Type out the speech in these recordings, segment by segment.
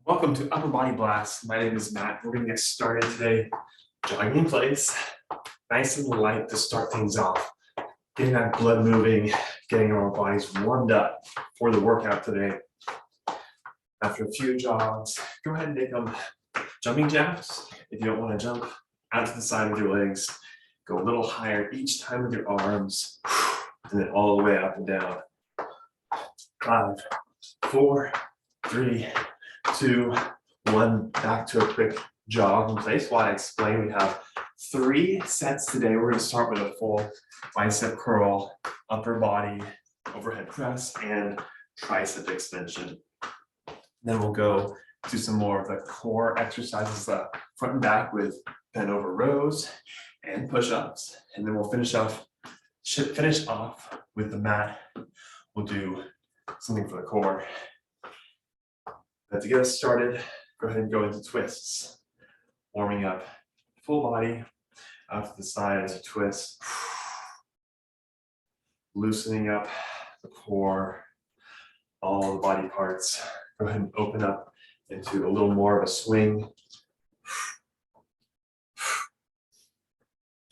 Welcome to Upper Body Blast. My name is Matt. We're going to get started today. Jogging in place, nice and light to start things off. Getting that blood moving, getting our bodies warmed up for the workout today. After a few jogs, go ahead and make them jumping jacks. If you don't want to jump out to the side with your legs, go a little higher each time with your arms, and then all the way up and down. 5, 4, 3, 2, 1. Back to a quick jog in place. While I explain, we have 3 sets today. We're going to start with a full bicep curl, upper body, overhead press, and tricep extension. Then we'll go to some more of the core exercises, front and back with bent over rows and push-ups. And then we'll finish off with the mat. We'll do something for the core. But to get us started, go ahead and go into twists. Warming up full body out to the side as a twist. Loosening up the core, all the body parts. Go ahead and open up into a little more of a swing.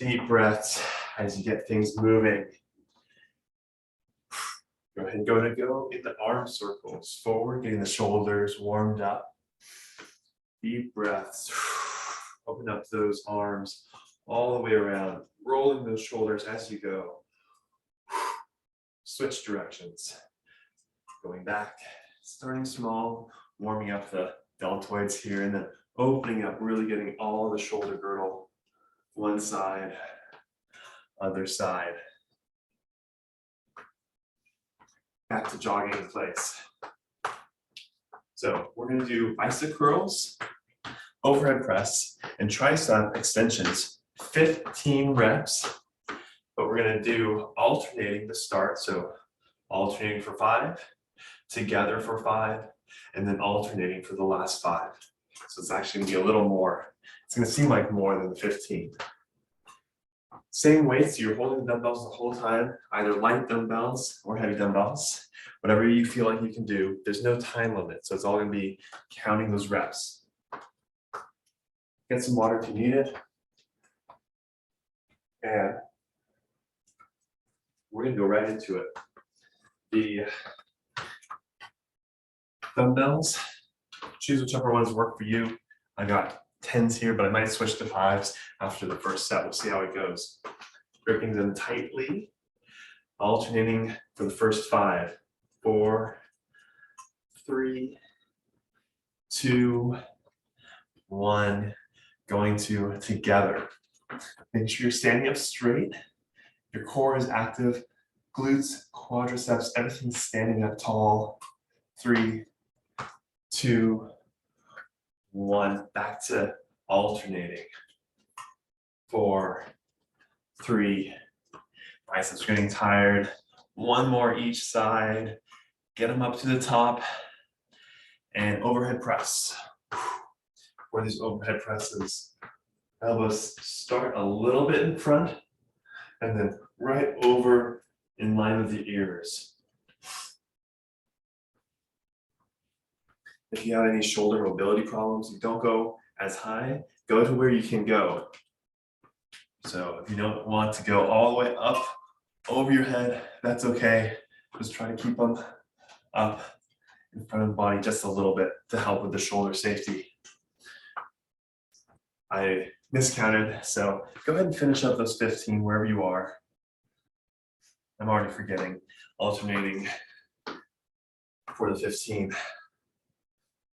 Deep breaths as you get things moving. Go ahead and go in the arm circles forward, getting the shoulders warmed up. Deep breaths. Open up those arms all the way around, rolling those shoulders as you go. Switch directions. Going back, starting small, warming up the deltoids here, and then opening up, really getting all the shoulder girdle. One side, other side. Back to jogging in place. So we're going to do bicep curls, overhead press, and tricep extensions, 15 reps. But we're going to do alternating to start. So alternating for 5, together for 5, and then alternating for the last 5. So it's actually going to be a little more. It's going to seem like more than the 15. Same weights, so you're holding the dumbbells the whole time, either light dumbbells or heavy dumbbells, whatever you feel like you can do. There's no time limit, so it's all going to be counting those reps. Get some water if you need it. And we're going to go right into it. The dumbbells, choose whichever ones work for you. I got 10s here, but I might switch to 5s after the first set. We'll see how it goes. Gripping them tightly, alternating for the first 5. 4, 3, 2, 1. Going to together. Make sure you're standing up straight. Your core is active. Glutes, quadriceps, everything's standing up tall. 3, 2, 1. Back to alternating. 4, 3. Biceps getting tired. 1 more each side. Get them up to the top. And overhead press. For these overhead presses, elbows start a little bit in front and then right over in line with the ears. If you have any shoulder mobility problems, you don't go as high, go to where you can go. So if you don't want to go all the way up over your head, that's okay. Just try to keep them up in front of the body just a little bit to help with the shoulder safety. I miscounted, so go ahead and finish up those 15 wherever you are. I'm already forgetting, alternating for the 15.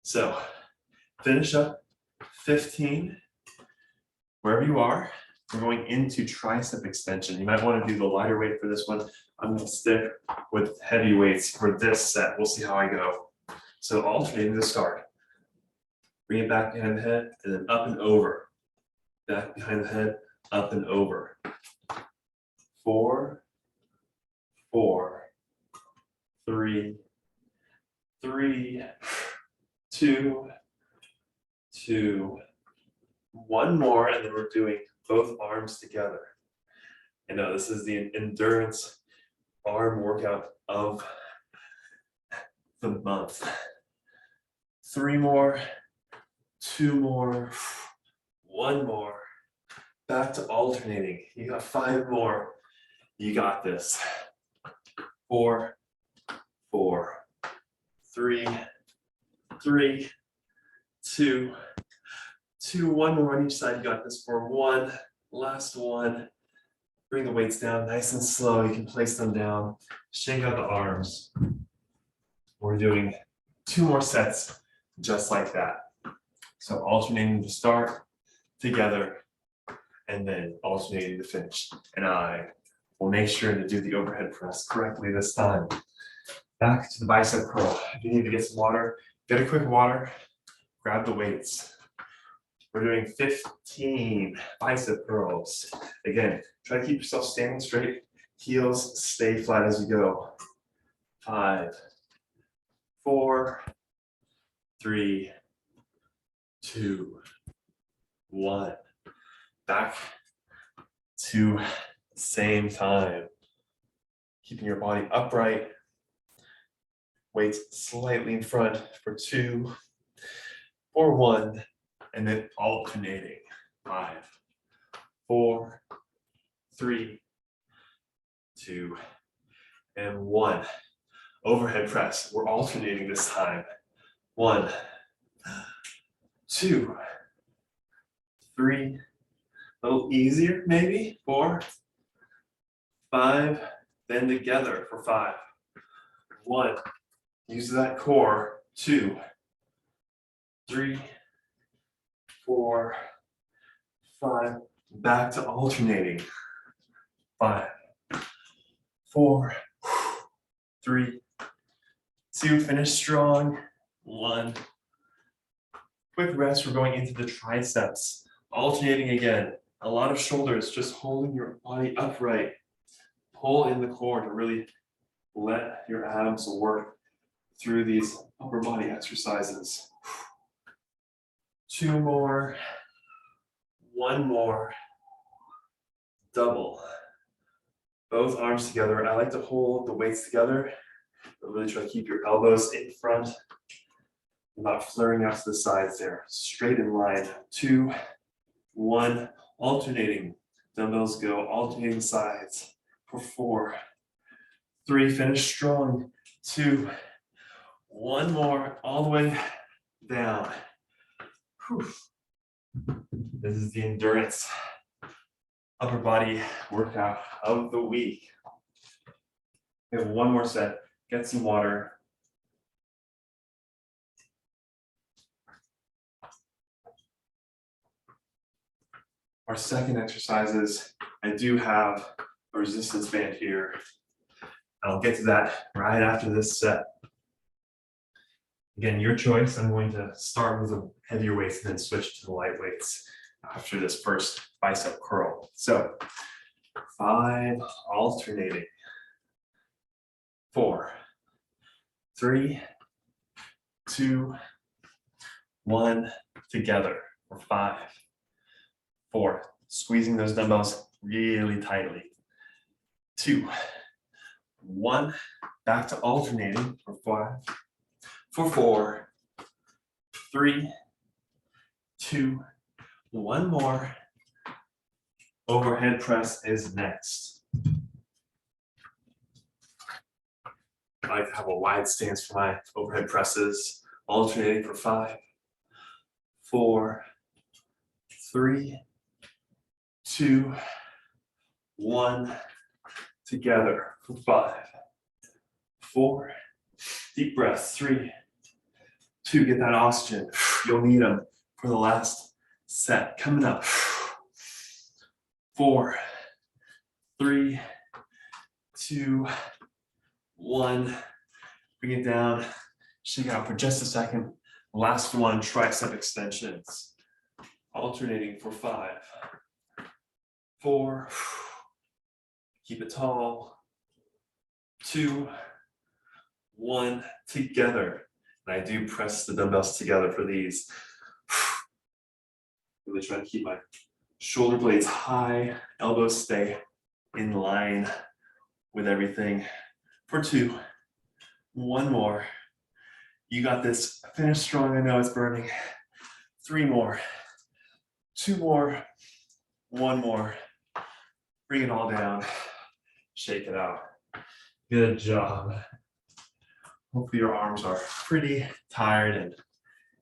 So finish up 15 wherever you are. We're going into tricep extension. You might want to do the lighter weight for this one. I'm going to stick with heavy weights for this set. We'll see how I go. So alternating to start. Bring it back behind the head and then up and over. Back behind the head, up and over. 4, 4, 3, 3, 2, 2. 1 more, and then we're doing both arms together. I know this is the endurance arm workout of the month. 3 more, 2 more, 1 more. Back to alternating. You got 5 more. You got this. 4, 4, 3, 3, 2, 2, 1 more on each side. You got this for 1. Last one. Bring the weights down nice and slow. You can place them down. Shake out the arms. We're doing 2 more sets just like that. So alternating to start, together, and then alternating to finish. And I will make sure to do the overhead press correctly this time. Back to the bicep curl. If you need to get some water, get a quick water, grab the weights. We're doing 15 bicep curls. Again, try to keep yourself standing straight. Heels stay flat as you go. 5, 4, 3, 2, 1. Back to same time. Keeping your body upright. Weights slightly in front for 2, for 1, and then alternating. 5, 4, 3, 2, and 1. Overhead press. We're alternating this time. 1, 2, 3. A little easier, maybe. 4, 5. Then together for 5. 1. Use that core. 2, 3, 4, 5. Back to alternating. 5, 4, 3, 2. Finish strong. 1. Quick rest. We're going into the triceps. Alternating again. A lot of shoulders, just holding your body upright. Pull in the core to really let your abs work through these upper body exercises. 2 more, 1 more, double. Both arms together. I like to hold the weights together, but really try to keep your elbows in front, not flaring out to the sides there. Straight in line. 2, 1, alternating. Dumbbells go alternating sides for 4, 3, finish strong. 2, 1 more, all the way down. Whew. This is the endurance upper body workout of the week. We have 1 more set. Get some water. Our second exercise is, I do have a resistance band here. I'll get to that right after this set. Again, your choice. I'm going to start with the heavier weights and then switch to the light weights after this first bicep curl. So 5, alternating. 4, 3, 2, 1, together for 5, 4, squeezing those dumbbells really tightly. 2, 1, back to alternating for 5, for 4, 3, 2, 1 more. Overhead press is next. I like to have a wide stance for my overhead presses. Alternating for 5, 4, 3, 2, 1. Together for 5, 4. Deep breaths. 3, 2. Get that oxygen. You'll need them for the last set. Coming up. 4, 3, 2, 1. Bring it down. Shake out for just a second. Last one, tricep extensions. Alternating for 5, 4. Keep it tall. 2, 1. Together. And I do press the dumbbells together for these. Really try to keep my shoulder blades high, elbows stay in line with everything. For 2, 1 more. You got this. Finish strong. I know it's burning. 3 more. 2 more. 1 more. Bring it all down. Shake it out. Good job. Hopefully your arms are pretty tired and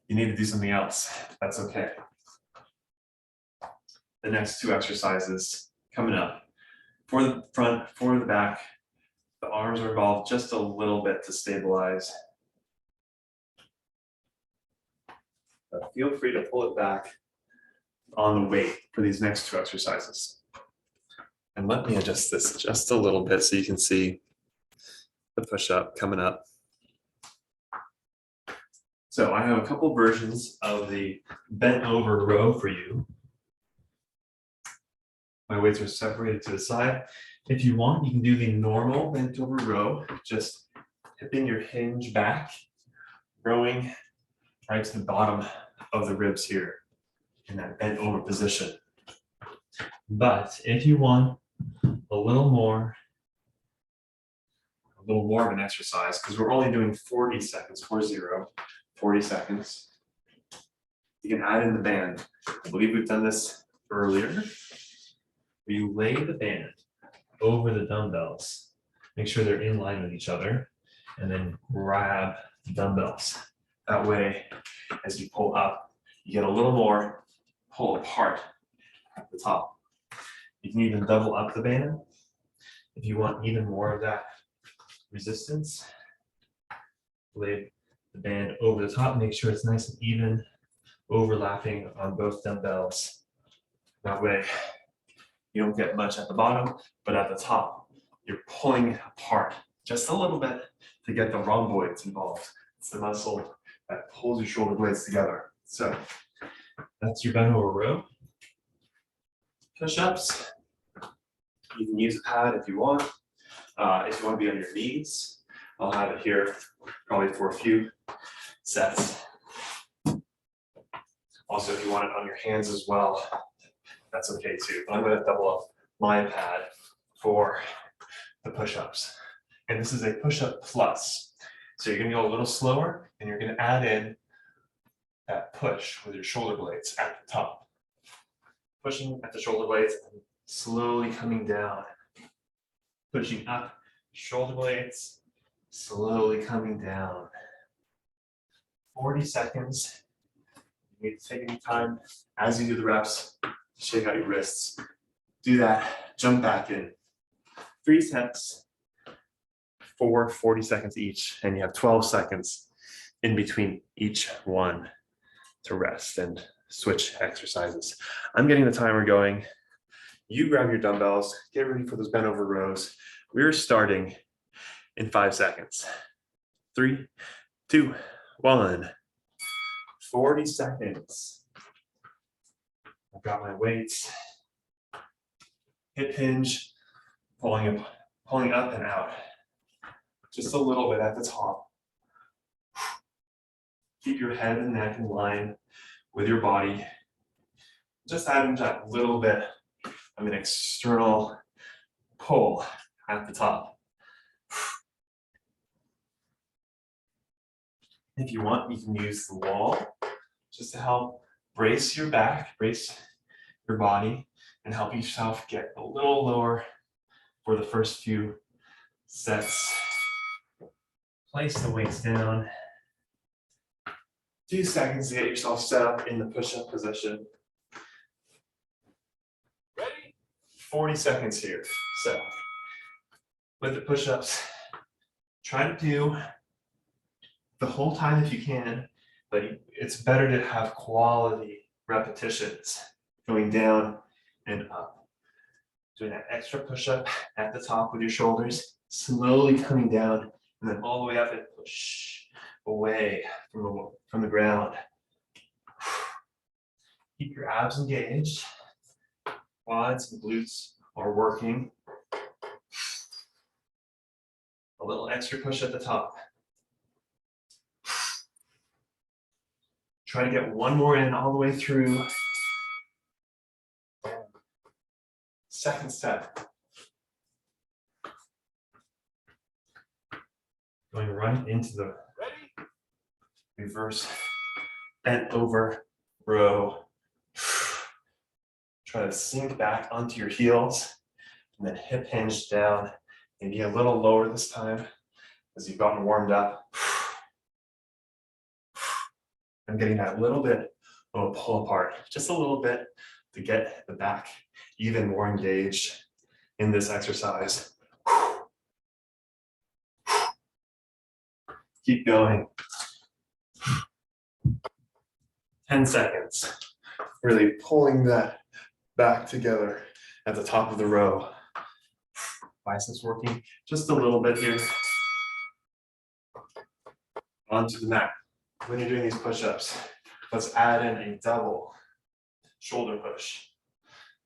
you need to do something else. That's okay. The next 2 exercises coming up. For the front, for the back, the arms are involved just a little bit to stabilize. But feel free to pull it back on the weight for these next 2 exercises. And let me adjust this just a little bit so you can see the push-up coming up. So I have a couple versions of the bent over row for you. My weights are separated to the side. If you want, you can do the normal bent over row, just hipping your hinge back, rowing right to the bottom of the ribs here in that bent over position. But if you want a little more of an exercise, because we're only doing 40 seconds, 40 seconds, you can add in the band. I believe we've done this earlier. Where you lay the band over the dumbbells, make sure they're in line with each other, and then grab the dumbbells. That way, as you pull up, you get a little more pull apart at the top. You can even double up the band if you want even more of that resistance. Lay the band over the top, make sure it's nice and even, overlapping on both dumbbells. That way, you don't get much at the bottom, but at the top, you're pulling it apart just a little bit to get the rhomboids involved. It's the muscle that pulls your shoulder blades together. So that's your bent over row. Push-ups. You can use a pad if you want. If you want to be on your knees, I'll have it here probably for a few sets. Also, if you want it on your hands as well, that's okay too. But I'm going to double up my pad for the push-ups. And this is a push-up plus. So you're going to go a little slower and you're going to add in that push with your shoulder blades at the top. Pushing at the shoulder blades and slowly coming down. Pushing up, shoulder blades, slowly coming down. 40 seconds. You need to take any time as you do the reps. Shake out your wrists. Do that. Jump back in. 3 sets for 40 seconds each. And you have 12 seconds in between each one to rest and switch exercises. I'm getting the timer going. You grab your dumbbells. Get ready for those bent over rows. We're starting in 5 seconds. 3, 2, 1. 40 seconds. I've got my weights, hip hinge, pulling up and out. Just a little bit at the top. Keep your head and neck in line with your body. Just adding that little bit of an external pull at the top. If you want, you can use the wall just to help brace your back, brace your body, and help yourself get a little lower for the first few sets. Place the weights down. 2 seconds to get yourself set up in the push-up position. Ready? 40 seconds here. So, with the push-ups, try to do the whole time if you can, but it's better to have quality repetitions going down and up. Doing that extra push-up at the top with your shoulders, slowly coming down, and then all the way up and push away from the ground. Keep your abs engaged. Quads and glutes are working. A little extra push at the top. Try to get one more in all the way through. Second step. Going right into the reverse, bent over, row. Try to sink back onto your heels and then hip hinge down, maybe a little lower this time as you've gotten warmed up. I'm getting that little bit of a pull apart, just a little bit to get the back even more engaged in this exercise. Keep going. 10 seconds. Really pulling that back together at the top of the row. Biceps working just a little bit here. Onto the mat. When you're doing these push-ups, let's add in a double shoulder push.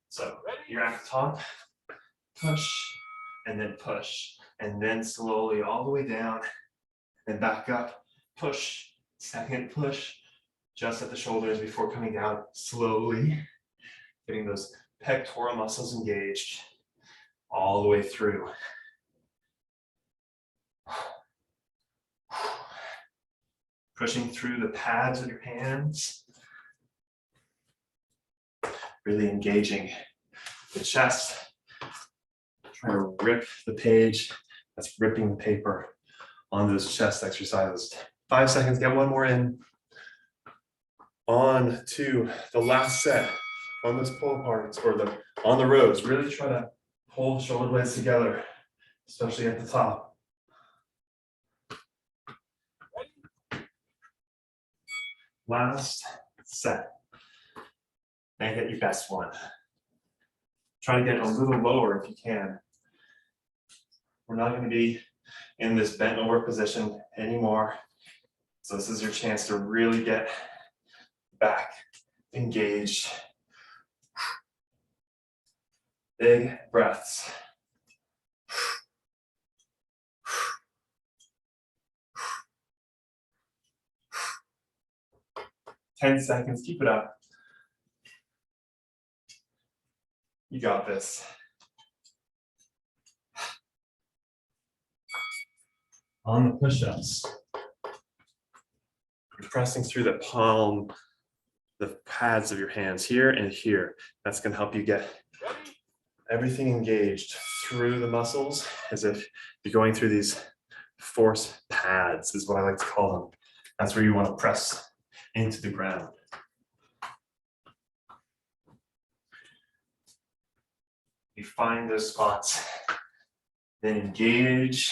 So you're at the top, push, and then slowly all the way down, and back up, push, second push, just at the shoulders before coming down slowly, getting those pectoral muscles engaged all the way through. Pushing through the pads with your hands. Really engaging the chest. Trying to rip the page. That's ripping the paper on those chest exercises. 5 seconds, get one more in. On to the last set on those pull aparts or on the rows. Really try to pull the shoulder blades together, especially at the top. Last set. And get your best one. Try to get a little lower if you can. We're not going to be in this bent over position anymore. So this is your chance to really get back engaged. Big breaths. 10 seconds, keep it up. You got this. On the push-ups, you're pressing through the palm, the pads of your hands here and here. That's going to help you get everything engaged through the muscles as if you're going through these force pads, is what I like to call them. That's where you want to press into the ground. You find those spots, then engage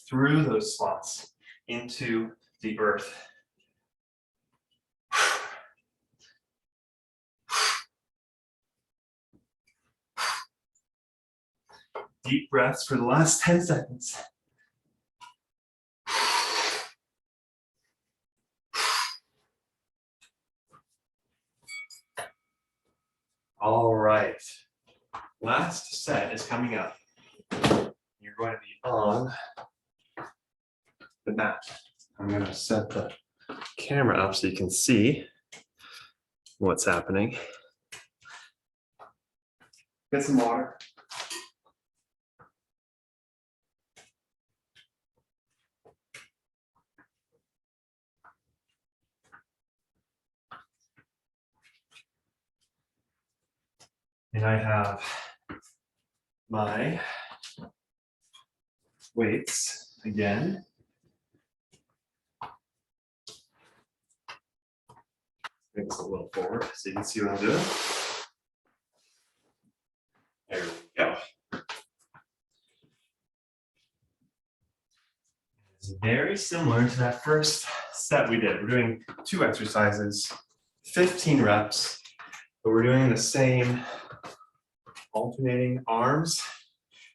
through those spots into the earth. Deep breaths for the last 10 seconds. All right. Last set is coming up. You're going to be on the mat. I'm going to set the camera up so you can see what's happening. Get some water. And I have my weights again. Bring this a little forward so you can see what I'm doing. There we go. It's very similar to that first set we did. We're doing 2 exercises, 15 reps, but we're doing the same alternating arms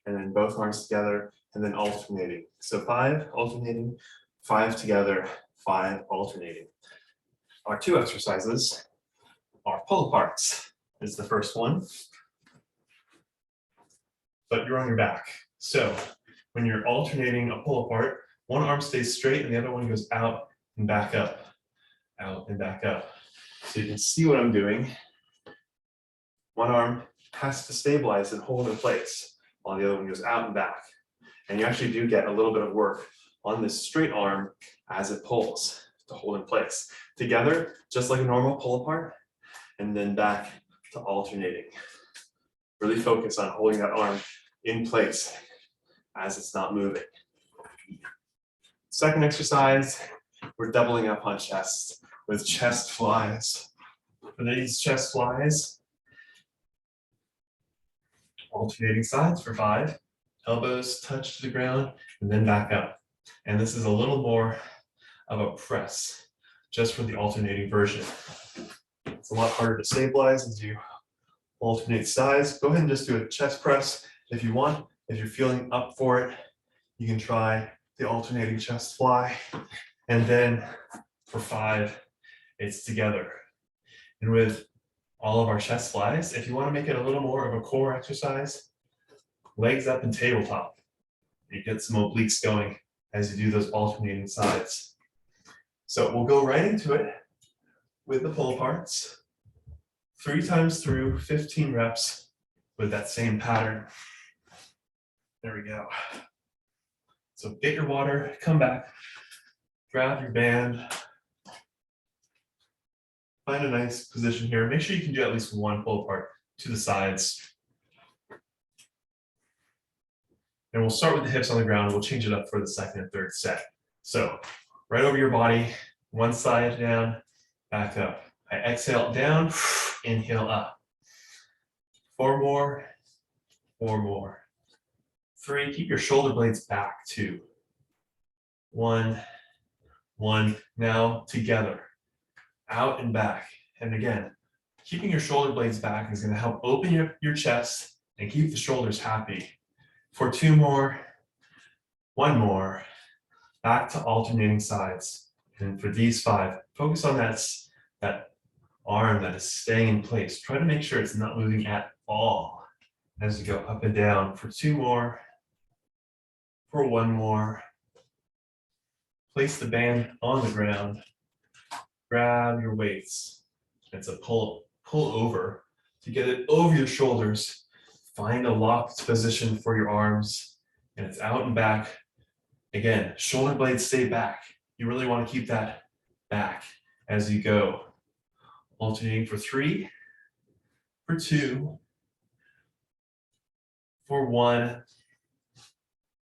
and then both arms together and then alternating. So 5 alternating, 5 together, 5 alternating. Our 2 exercises are pull aparts is the first one, but you're on your back. So when you're alternating a pull apart, one arm stays straight and the other one goes out and back up, out and back up. So you can see what I'm doing. One arm has to stabilize and hold in place while the other one goes out and back. And you actually do get a little bit of work on this straight arm as it pulls. to hold in place. Together, just like a normal pull apart, and then back to alternating. Really focus on holding that arm in place as it's not moving. Second exercise, we're doubling up on chest with chest flies. For these chest flies, alternating sides for 5, elbows touch to the ground, and then back up. And this is a little more of a press, just for the alternating version. It's a lot harder to stabilize as you alternate sides. Go ahead and just do a chest press if you want. If you're feeling up for it, you can try the alternating chest fly. And then for 5, it's together. And with all of our chest flies, if you want to make it a little more of a core exercise, legs up and tabletop. You get some obliques going as you do those alternating sides. So we'll go right into it with the pull aparts. 3 times through, 15 reps with that same pattern. There we go. So get your water, come back, grab your band, find a nice position here. Make sure you can do at least one pull apart to the sides. And we'll start with the hips on the ground. We'll change it up for the second and third set. So right over your body, one side down, back up. I exhale down, inhale up. 4 more, 4 more. 3, keep your shoulder blades back. 2, 1, 1. Now together, out and back. And again, keeping your shoulder blades back is going to help open your chest and keep the shoulders happy. For 2 more, 1 more, back to alternating sides. And for these 5, focus on that arm that is staying in place. Try to make sure it's not moving at all as you go up and down. For 2 more, for 1 more, place the band on the ground, grab your weights. It's a pull over to get it over your shoulders. Find a locked position for your arms, and it's out and back. Again, shoulder blades stay back. You really want to keep that back as you go. Alternating for 3, for 2, for 1,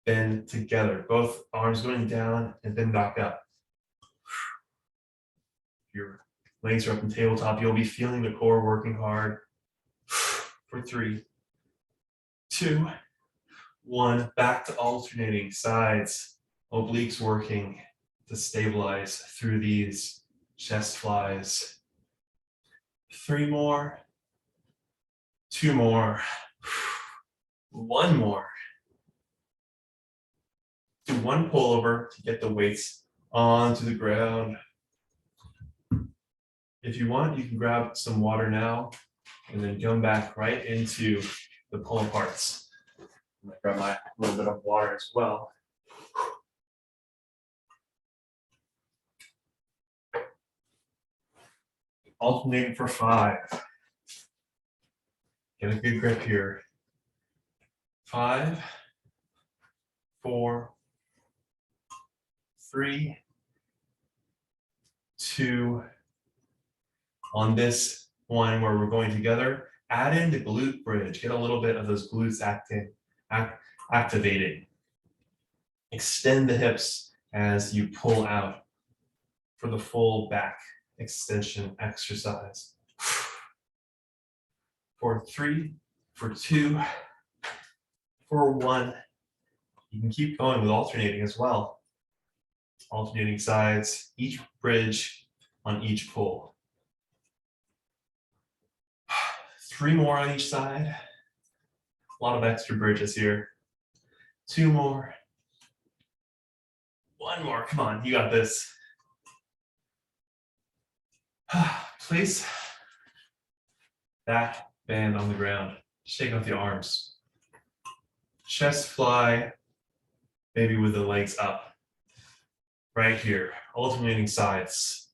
then together. Both arms going down and then back up. Your legs are up in tabletop. You'll be feeling the core working hard. For 3, 2, 1, back to alternating sides. Obliques working to stabilize through these chest flies. 3 more, 2 more, 1 more. Do 1 pullover to get the weights onto the ground. If you want, you can grab some water now and then come back right into the pull aparts. I'm gonna grab my little bit of water as well. Alternating for 5. Get a good grip here. 5, 4, 3, 2. On this one where we're going together, add in the glute bridge. Get a little bit of those glutes activated. Extend the hips as you pull out for the full back extension exercise. For 3, for 2, for 1. You can keep going with alternating as well. Alternating sides, each bridge on each pull. 3 more on each side. A lot of extra bridges here. 2 more. 1 more. Come on, you got this. Place that band on the ground. Shake off the arms. Chest fly, maybe with the legs up. Right here, alternating sides.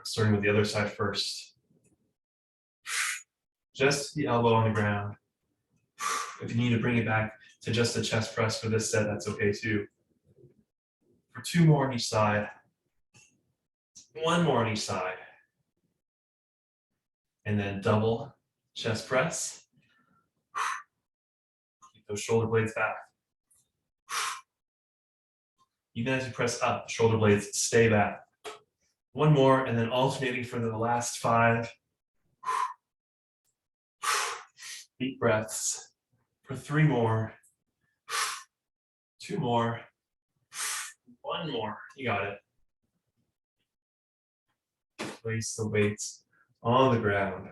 Starting with the other side first. Just the elbow on the ground. If you need to bring it back to just the chest press for this set, that's okay too. For 2 more on each side. One more on each side. And then double chest press. Keep those shoulder blades back. Even as you press up, shoulder blades stay back. One more, and then alternating for the last 5. Deep breaths for 3 more. 2 more. 1 more. You got it. Place the weights on the ground.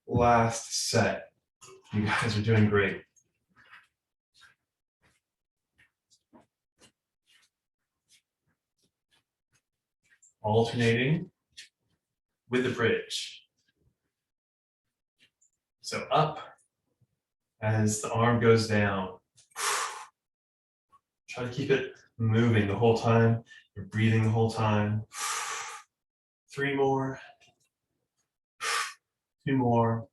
Last set. You guys are doing great. Alternating with the bridge. So up as the arm goes down. Try to keep it moving the whole time. You're breathing the whole time. 3 more. 2 more.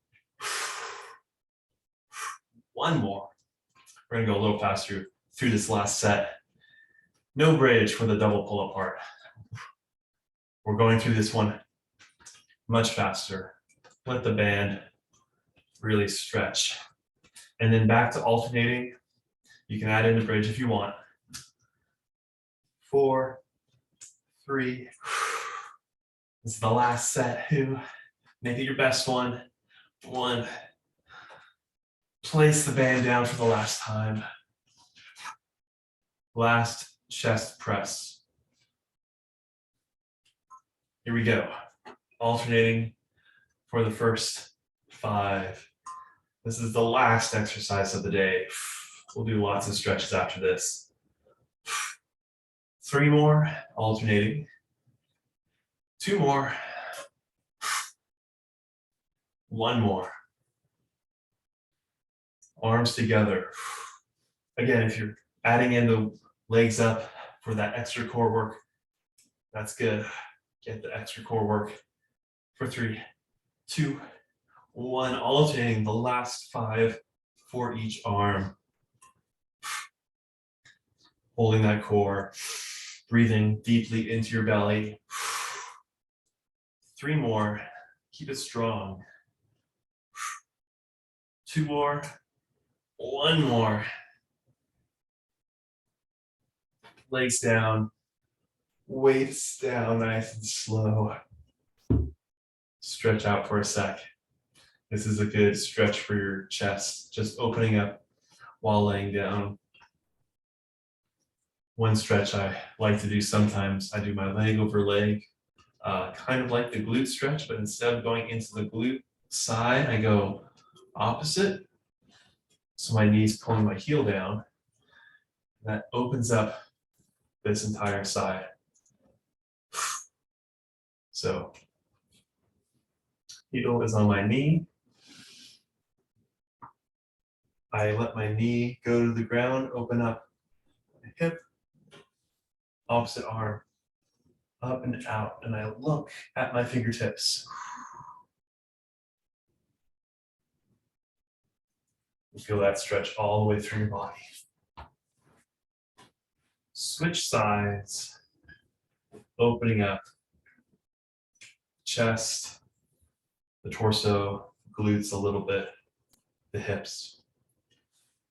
1 more. We're gonna go a little faster through this last set. No bridge for the double pull apart. We're going through this one much faster. Let the band really stretch. And then back to alternating. You can add in the bridge if you want. 4, 3. This is the last set. Make it your best one. 1. Place the band down for the last time. Last chest press. Here we go. Alternating for the first 5. This is the last exercise of the day. We'll do lots of stretches after this. 3 more, alternating. 2 more. 1 more. Arms together. Again, if you're adding in the legs up for that extra core work, that's good. Get the extra core work for 3, 2, 1. Alternating the last 5 for each arm. Holding that core, breathing deeply into your belly. 3 more. Keep it strong. 2 more. 1 more. Legs down. Weights down nice and slow. Stretch out for a sec. This is a good stretch for your chest, just opening up while laying down. One stretch I like to do sometimes, I do my leg over leg, kind of like the glute stretch, but instead of going into the glute side, I go opposite. So my knee's pulling my heel down. That opens up this entire side. So heel is on my knee. I let my knee go to the ground, open up my hip, opposite arm, up and out, and I look at my fingertips. You feel that stretch all the way through your body. Switch sides, opening up chest, the torso, glutes a little bit, the hips.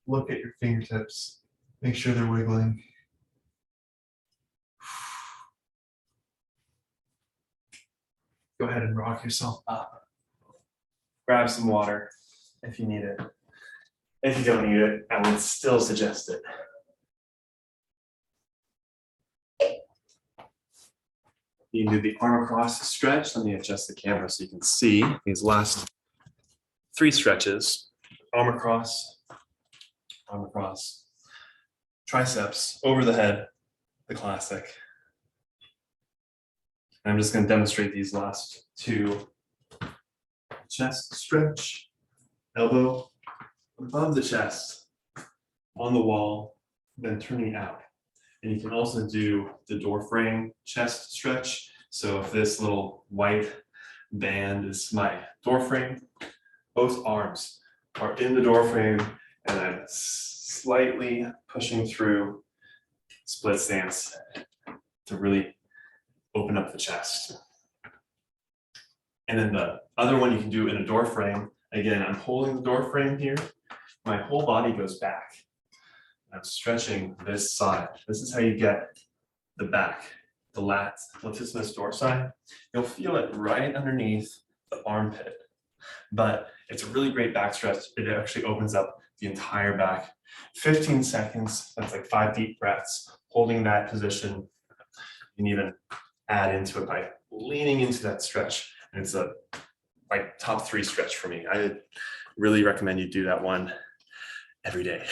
Look at your fingertips, make sure they're wiggling. Go ahead and rock yourself up. Grab some water if you need it. If you don't need it, I would still suggest it. You can do the arm across stretch. Let me adjust the camera so you can see these last 3 stretches. Arm across, triceps over the head, the classic. And I'm just going to demonstrate these last 2. Chest stretch, elbow above the chest, on the wall, then turning out. And you can also do the door frame chest stretch. So if this little white band is my door frame, both arms are in the door frame and I'm slightly pushing through split stance to really open up the chest. And then the other one you can do in a door frame. Again, I'm holding the door frame here. My whole body goes back. I'm stretching this side. This is how you get the back, the latissimus dorsi. You'll feel it right underneath the armpit, but it's a really great back stretch. It actually opens up the entire back. 15 seconds, that's like 5 deep breaths, holding that position. You can even add into it by leaning into that stretch. And it's a like top 3 stretch for me. I really recommend you do that one every day.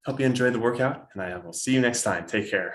Hope you enjoyed the workout, and I will see you next time. Take care.